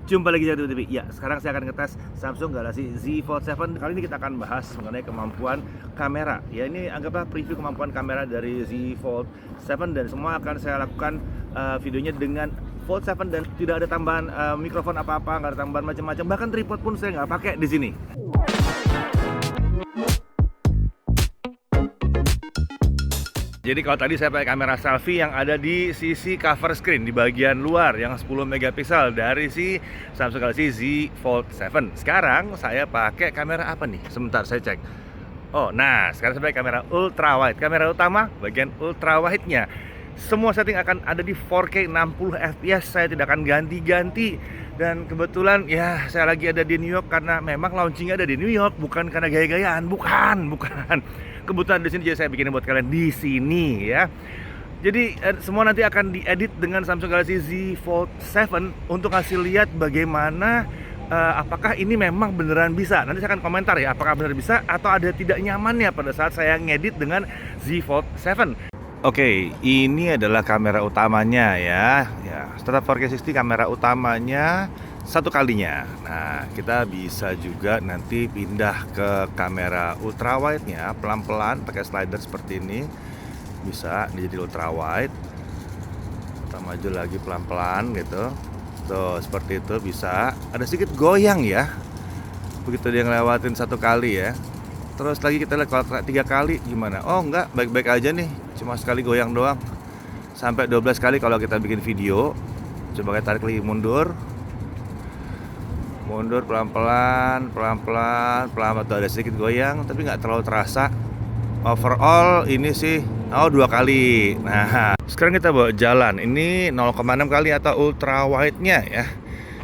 Jumpa lagi di TV. Ya, sekarang saya akan ngetes Samsung Galaxy Z Fold 7. Kali ini kita akan bahas mengenai kemampuan kamera. Ya, ini anggaplah preview kemampuan kamera dari Z Fold 7 dan semua akan saya lakukan videonya dengan Fold 7 dan tidak ada tambahan mikrofon apa-apa, nggak ada tambahan macam-macam. Bahkan tripod pun saya nggak pakai di sini. Jadi kalau tadi saya pakai kamera selfie yang ada di sisi cover screen di bagian luar yang 10 megapiksel dari si Samsung Galaxy Z Fold 7. Sekarang saya pakai kamera apa nih? Sebentar saya cek. Oh, nah sekarang saya pakai kamera ultra wide. Kamera utama bagian ultra wide-nya. Semua setting akan ada di 4K 60 fps. Saya tidak akan ganti-ganti. Dan kebetulan ya saya lagi ada di New York karena memang launchingnya ada di New York, bukan karena gaya-gayaan, bukan. Kebetulan di sini jadi saya bikin buat kalian di sini ya. Jadi semua nanti akan diedit dengan Samsung Galaxy Z Fold 7 untuk kasih lihat bagaimana apakah ini memang beneran bisa. Nanti saya akan komentar ya apakah benar bisa atau ada tidak nyamannya pada saat saya ngedit dengan Z Fold 7. Oke, ini adalah kamera utamanya ya. Tetap 4K 60 kamera utamanya satu kalinya. Nah, kita bisa juga nanti pindah ke kamera ultra wide-nya pelan-pelan pakai slider seperti ini. Bisa jadi ultra wide. Kita maju lagi pelan-pelan gitu. Tuh, seperti itu bisa. Ada sedikit goyang ya. Begitu dia ngelewatin satu kali ya. Terus lagi kita lihat kalau 3 kali gimana? Oh enggak, baik-baik aja nih. Cuma sekali goyang doang. Sampai 12 kali kalau kita bikin video. Coba kita tarik lagi mundur pelan-pelan tuh ada sedikit goyang tapi nggak terlalu terasa. Overall ini sih 2 kali. Nah sekarang kita bawa jalan ini 0,6 kali atau ultra wide nya ya.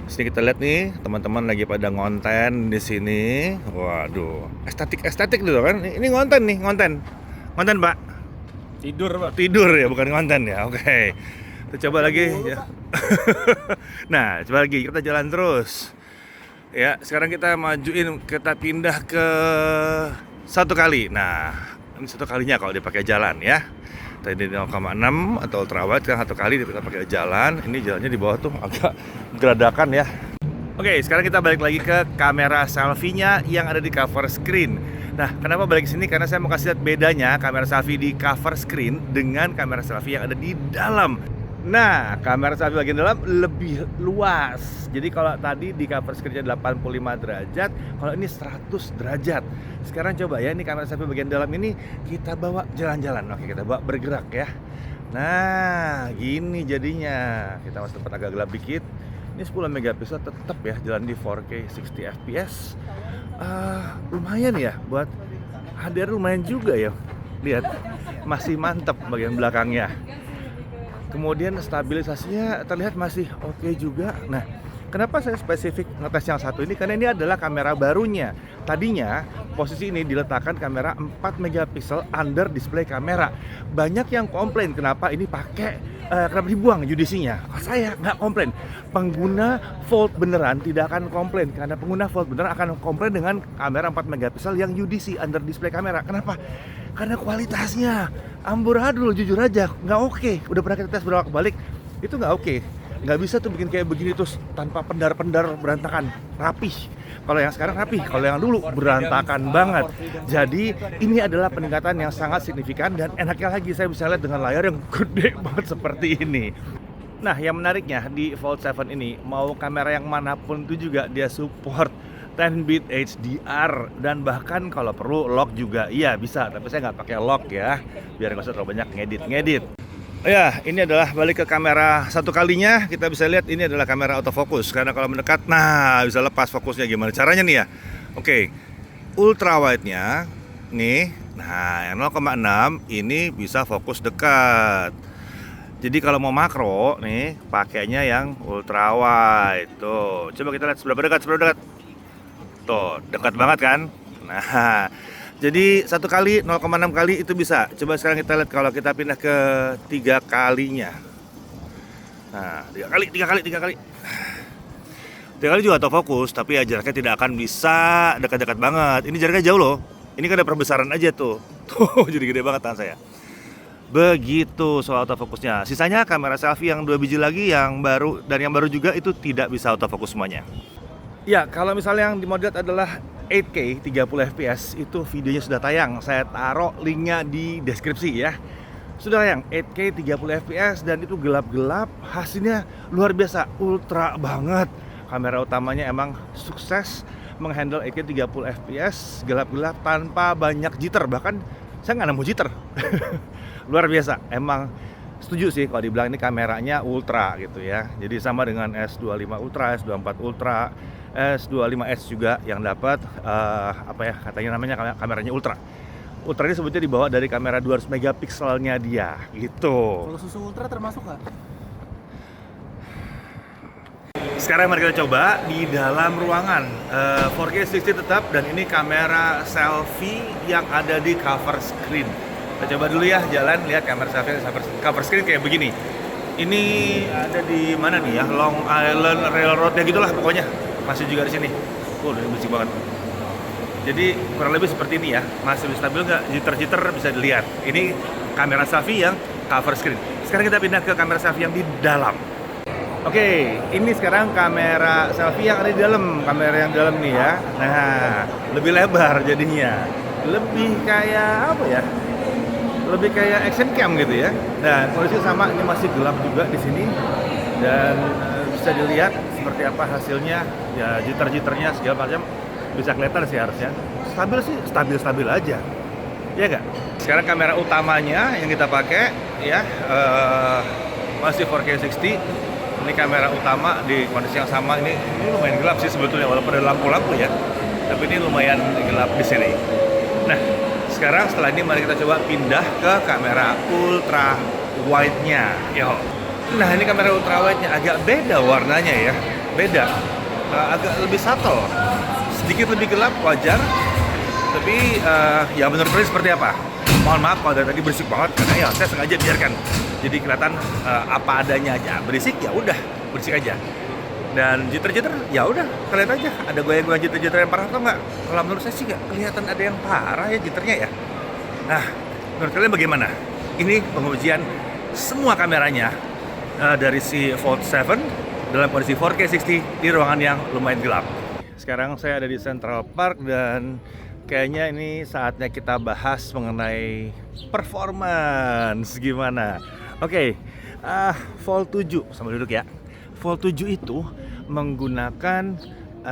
Sini kita lihat nih teman-teman lagi pada ngonten di sini. Waduh estetik dulu kan. Ini ngonten Pak. Tidur ya, bukan konten ya. Oke. Kita coba lagi ya. Nah, coba lagi kita jalan terus. Ya, sekarang kita majuin, kita pindah ke 1 kali. Nah, ini 1 kalinya kalau dipakai jalan ya. Tadi 0,6 atau ultra wide kan 1 kali kita pakai jalan. Ini jalannya di bawah tuh agak geradakan ya. Oke, sekarang kita balik lagi ke kamera selfie-nya yang ada di cover screen. Nah, kenapa balik ke sini? Karena saya mau kasih lihat bedanya kamera selfie di cover screen dengan kamera selfie yang ada di dalam. Nah, kamera selfie bagian dalam lebih luas. Jadi kalau tadi di cover screen-nya 85 derajat, kalau ini 100 derajat. Sekarang coba ya, ini kamera selfie bagian dalam ini kita bawa jalan-jalan. Oke, kita bawa bergerak ya. Nah, gini jadinya. Kita masih tempat agak gelap dikit. Ini 10 megapiksel tetap ya jalan di 4K 60 fps. Lumayan ya buat HDR, lumayan juga ya. Lihat, masih mantap bagian belakangnya. Kemudian stabilisasinya terlihat masih oke juga. Nah, kenapa saya spesifik ngetes yang satu ini? Karena ini adalah kamera barunya. Tadinya posisi ini diletakkan kamera 4 megapiksel under display kamera. Banyak yang komplain kenapa ini kenapa dibuang UDC-nya. Saya nggak komplain. Pengguna Fold beneran tidak akan komplain. Karena pengguna Fold beneran akan komplain dengan kamera 4 megapiksel yang UDC under display kamera. Kenapa? Karena kualitasnya amburadul, jujur aja nggak oke. Udah pernah kita tes beberapa balik, itu nggak oke. Nggak bisa tuh bikin kayak begini terus tanpa pendar-pendar berantakan, rapih. Kalau yang sekarang rapih, kalau yang dulu berantakan banget. Jadi ini adalah peningkatan yang sangat signifikan dan enaknya lagi saya bisa lihat dengan layar yang gede banget seperti ini. Nah, yang menariknya di Fold 7 ini, mau kamera yang manapun itu juga dia support 10-bit HDR dan bahkan kalau perlu lock juga. Iya bisa, tapi saya nggak pakai lock ya, biar nggak usah terlalu banyak ngedit. Ya, ini adalah balik ke kamera 1 kalinya. Kita bisa lihat ini adalah kamera autofocus. Karena kalau mendekat, nah bisa lepas fokusnya. Gimana caranya nih ya? Oke, ultra wide-nya nih. Nah, yang 0,6 ini bisa fokus dekat. Jadi kalau mau makro nih, pakainya yang ultra wide. Tuh, coba kita lihat seberapa dekat. Tuh, dekat banget kan? Nah, jadi 1 kali 0,6 kali itu bisa. Coba sekarang kita lihat kalau kita pindah ke 3 kalinya. Nah, 3 kali. 3 kali juga autofocus, tapi ya jaraknya tidak akan bisa dekat-dekat banget. Ini jaraknya jauh loh. Ini kan ada perbesaran aja tuh. Tuh, jadi gede banget tangan saya. Begitu soal autofokusnya. Sisanya kamera selfie yang 2 biji lagi yang baru, dan yang baru juga itu tidak bisa autofokus semuanya. Ya, kalau misalnya yang dimodel adalah 8K 30 fps, itu videonya sudah tayang. Saya taruh linknya di deskripsi ya. Sudah tayang 8K 30 fps dan itu gelap-gelap, hasilnya luar biasa, ultra banget. Kamera utamanya emang sukses menghandle 8K 30 fps gelap-gelap tanpa banyak jitter, bahkan saya nggak nemu jitter. Luar biasa, emang setuju sih kalau dibilang ini kameranya ultra gitu ya. Jadi sama dengan S25 Ultra, S24 Ultra, S25s juga yang dapat apa ya katanya namanya kameranya ultra. Ultra ini sebetulnya dibawa dari kamera 200 megapikselnya dia gitu. Kalau susu ultra termasuk nggak? Sekarang mari kita coba di dalam ruangan 4K 60 tetap, dan ini kamera selfie yang ada di cover screen. Kita coba dulu ya, jalan lihat kamera selfie cover screen kayak begini. Ini ada di mana nih ya? Long Island Railroad ya gitulah pokoknya. Masih juga di sini. Ini bersih banget. Jadi kurang lebih seperti ini ya. Masih stabil nggak? Jitter-jitter bisa dilihat. Ini kamera selfie yang cover screen. Sekarang kita pindah ke kamera selfie yang di dalam. Oke, ini sekarang kamera selfie yang ada di dalam. Kamera yang dalam nih ya. Nah, lebih lebar jadinya. Lebih kayak apa ya? Lebih kayak action cam gitu ya. Dan kondisi sama, ini masih gelap juga di sini. Dan bisa dilihat seperti apa hasilnya. Ya, jitter-jitternya segala macam bisa kelihatan sih harusnya. Stabil sih, stabil aja. Ya nggak? Sekarang kamera utamanya yang kita pakai ya masih 4K 60. Ini kamera utama di kondisi yang sama. Ini lumayan gelap sih sebetulnya, walaupun ada lampu-lampu ya. Tapi ini lumayan gelap di sini. Nah, sekarang setelah ini mari kita coba pindah ke kamera ultra wide-nya. Yo. Nah, ini kamera ultra wide-nya agak beda warnanya ya. Beda. Agak lebih subtle. Sedikit lebih gelap wajar. Tapi ya menurut kalian seperti apa? Mohon maaf kalau dari tadi berisik banget karena ya saya sengaja biarkan. Jadi kelihatan apa adanya aja. Berisik ya udah, berisik aja. Dan jitter-jitter ya udah, kalian aja ada goyang-goyang jitter-jitter yang parah atau enggak. Kalau menurut saya sih nggak kelihatan ada yang parah ya jitternya ya. Nah, menurut kalian bagaimana? Ini pengujian semua kameranya dari si Fold 7 dalam kondisi 4K 60 di ruangan yang lumayan gelap. Sekarang saya ada di Central Park dan kayaknya ini saatnya kita bahas mengenai performance gimana. Oke, Fold 7 sama duduk ya. Fold 7 itu menggunakan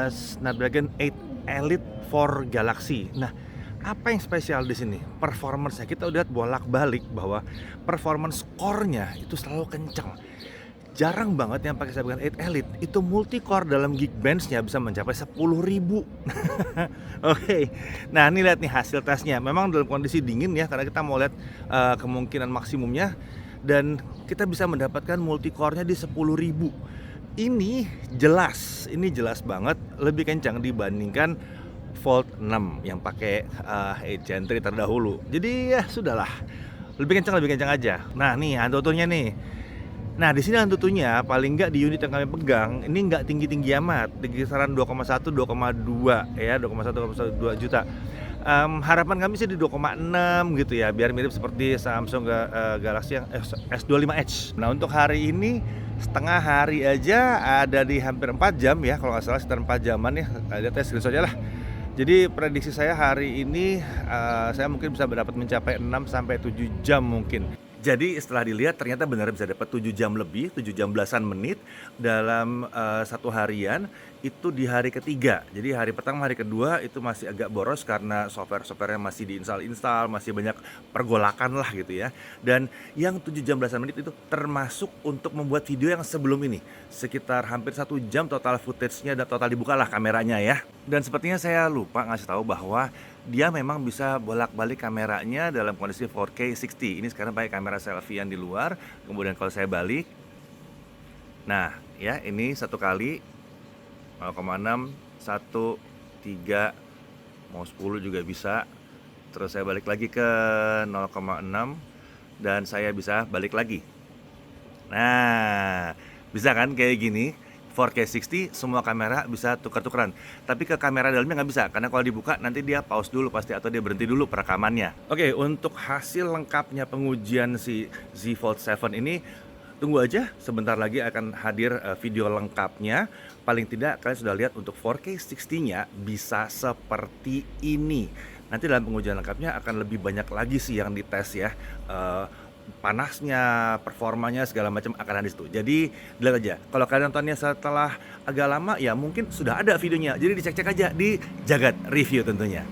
Snapdragon 8 Elite for Galaxy. Nah, apa yang spesial di sini? Performance-nya kita udah lihat bolak-balik bahwa performance core-nya itu selalu kencang. Jarang banget yang pakai Snapdragon 8 Elite itu multi-core dalam Geekbench-nya bisa mencapai 10.000. Oke. Nah, ini lihat nih hasil tesnya. Memang dalam kondisi dingin ya, karena kita mau lihat kemungkinan maksimumnya, dan kita bisa mendapatkan multi-core-nya di 10.000. Ini jelas banget lebih kencang dibandingkan Fold 6 yang pakai 8 Gen 3 terdahulu. Jadi ya sudahlah, lebih kencang aja. Nah, nih Antutunya nih. Nah, di sini Antutunya paling nggak di unit yang kami pegang ini nggak tinggi amat, di kisaran 2,1 2,2 ya, 2,1 juta. Harapan kami sih di 2,6 gitu ya, biar mirip seperti Samsung Galaxy yang S25 Edge. Nah, untuk hari ini setengah hari aja ada di hampir 4 jam ya, kalau nggak salah sekitar 4 jaman ya, lihat ya screenshotnya lah. Jadi prediksi saya hari ini saya mungkin bisa dapat mencapai 6 sampai 7 jam mungkin. Jadi setelah dilihat ternyata benar bisa dapat 7 jam lebih, 7 jam belasan menit dalam satu harian itu di hari ketiga. Jadi hari pertama, hari kedua itu masih agak boros karena software-softwarenya masih diinstal, masih banyak pergolakan lah gitu ya. Dan yang 7 jam belasan menit itu termasuk untuk membuat video yang sebelum ini. Sekitar hampir 1 jam total footage-nya dan total dibuka lah kameranya ya. Dan sepertinya saya lupa ngasih tahu bahwa dia memang bisa bolak-balik kameranya dalam kondisi 4K 60. Ini sekarang pakai kamera selfie yang di luar. Kemudian kalau saya balik, nah ya ini satu kali 0,6, 1, 3, mau 10 juga bisa. Terus saya balik lagi ke 0,6 dan saya bisa balik lagi. Nah, bisa kan kayak gini. 4K 60 semua kamera bisa tukar-tukeran. Tapi ke kamera dalamnya nggak bisa, karena kalau dibuka nanti dia pause dulu pasti atau dia berhenti dulu perekamannya. Oke, untuk hasil lengkapnya pengujian si Z Fold 7 ini, tunggu aja, sebentar lagi akan hadir video lengkapnya. Paling tidak kalian sudah lihat untuk 4K 60-nya bisa seperti ini. Nanti dalam pengujian lengkapnya akan lebih banyak lagi sih yang dites ya. Panasnya, performanya segala macam akan ada di situ. Jadi lihat aja. Kalau kalian nontonnya setelah agak lama ya mungkin sudah ada videonya. Jadi dicek-cek aja di Jagat Review tentunya.